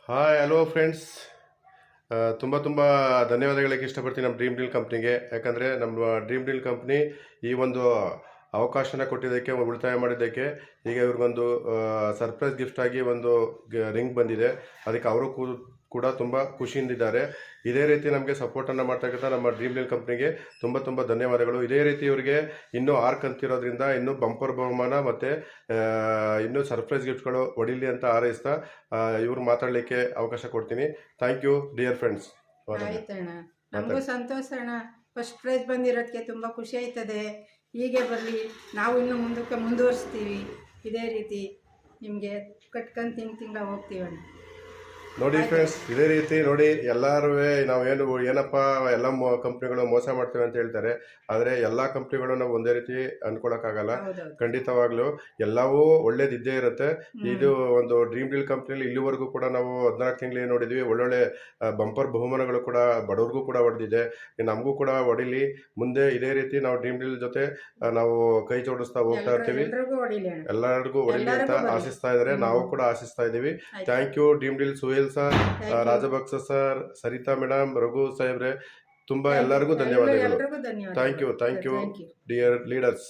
Hi hello friends. ತುಂಬ ತುಂಬ ಧನ್ಯವಾದಗಳಿಗೆ ಇಷ್ಟಪಡ್ತೀನಿ ನಮ್ಮ ಡ್ರೀಮ್ ಡೀಲ್ ಕಂಪ್ನಿಗೆ. ಯಾಕಂದರೆ ನಮ್ಮ ಡ್ರೀಮ್ ಡೀಲ್ ಕಂಪ್ನಿ ಈ ಒಂದು ಅವಕಾಶನ ಕೊಟ್ಟಿದ್ದಕ್ಕೆ, ಉಳಿತಾಯ ಮಾಡಿದ್ದಕ್ಕೆ. ಈಗ ಇವ್ರಿಗೊಂದು ಸರ್ಪ್ರೈಸ್ ಗಿಫ್ಟ್ ಆಗಿ ಒಂದು ರಿಂಗ್ ಬಂದಿದೆ. ಅದಕ್ಕೆ ಅವರು ಕೂಡ ತುಂಬ ಖುಷಿಯಿಂದಿದ್ದಾರೆ. ಇದೇ ರೀತಿ ನಮಗೆ ಸಪೋರ್ಟನ್ನು ಮಾಡ್ತಕ್ಕಂಥ ನಮ್ಮ ಡ್ರೀಮ್ ಡೀಲ್ ಕಂಪ್ನಿಗೆ ತುಂಬ ತುಂಬ ಧನ್ಯವಾದಗಳು. ಇದೇ ರೀತಿ ಇವರಿಗೆ ಇನ್ನೂ 6 ಕಂತಿರೋದ್ರಿಂದ ಇನ್ನೂ ಬಂಪರ್ ಬಹುಮಾನ ಮತ್ತು ಇನ್ನೂ ಸರ್ಪ್ರೈಸ್ ಗಿಫ್ಟ್ಗಳು ಹೊಡಿಲಿ ಅಂತ ಹಾರೈಸ್ತಾ ಇವ್ರು ಮಾತಾಡಲಿಕ್ಕೆ ಅವಕಾಶ ಕೊಡ್ತೀನಿ. Thank you dear friends. ಆಯ್ತಣ್ಣ, ನಮಗೂ ಸಂತೋಷ ಅಣ್ಣ. ಫಸ್ಟ್ ಪ್ರೈಸ್ ಬಂದಿರೋದಕ್ಕೆ ತುಂಬ ಖುಷಿ ಆಯ್ತದೆ. ಹೀಗೆ ಬರಲಿ, ನಾವು ಇನ್ನು ಮುಂದಕ್ಕೆ ಮುಂದುವರಿಸ್ತೀವಿ. ಇದೇ ರೀತಿ ನಿಮಗೆ ಕಟ್ಕೊಂಡು ತಿಂಗಳ ಹೋಗ್ತೀವಣ್ಣ. ನೋಡಿ ಫ್ರೆಂಡ್ಸ್, ಇದೇ ರೀತಿ ನೋಡಿ ಎಲ್ಲರೂ ನಾವೇನು ಏನಪ್ಪ ಎಲ್ಲ ಕಂಪ್ನಿಗಳು ಮೋಸ ಮಾಡ್ತೇವೆ ಅಂತ ಹೇಳ್ತಾರೆ. ಆದರೆ ಎಲ್ಲ ಕಂಪ್ನಿಗಳು ನಾವು ಒಂದೇ ರೀತಿ ಅನ್ಕೊಳಕ್ಕಾಗಲ್ಲ. ಖಂಡಿತವಾಗ್ಲೂ ಎಲ್ಲವೂ ಒಳ್ಳೇದಿದ್ದೇ ಇರುತ್ತೆ. ಇದು ಒಂದು ಡ್ರೀಮ್ ಡೀಲ್ ಕಂಪ್ನಿಲಿ ಇಲ್ಲಿವರೆಗೂ ಕೂಡ ನಾವು 14 ತಿಂಗಳು ನೋಡಿದ್ವಿ. ಒಳ್ಳೊಳ್ಳೆ ಬಂಪರ್ ಬಹುಮಾನಗಳು ಕೂಡ ಬಡವ್ರಿಗೂ ಕೂಡ ಹೊಡೆದಿದೆ. ನಮಗೂ ಕೂಡ ಹೊಡಿಲಿ. ಮುಂದೆ ಇದೇ ರೀತಿ ನಾವು ಡ್ರೀಮ್ ಡೀಲ್ ಜೊತೆ ನಾವು ಕೈ ಜೋಡಿಸ್ತಾ ಹೋಗ್ತಾ ಇರ್ತೀವಿ. ಎಲ್ಲರಿಗೂ ಹೊಡಿಲಿ ಅಂತ ಆಶಿಸ್ತಾ ಇದ್ದಾರೆ. ನಾವು ಕೂಡ ಆಶಿಸ್ತಾ ಇದ್ದೀವಿ. Thank you Dream Deal Suhail sir, Rajabhaksa sir, Saritha madam, Raghu ಸಾಹೇಬ್ರೆ, ತುಂಬಾ ಎಲ್ಲರಿಗೂ ಧನ್ಯವಾದಗಳು. Thank you dear leaders.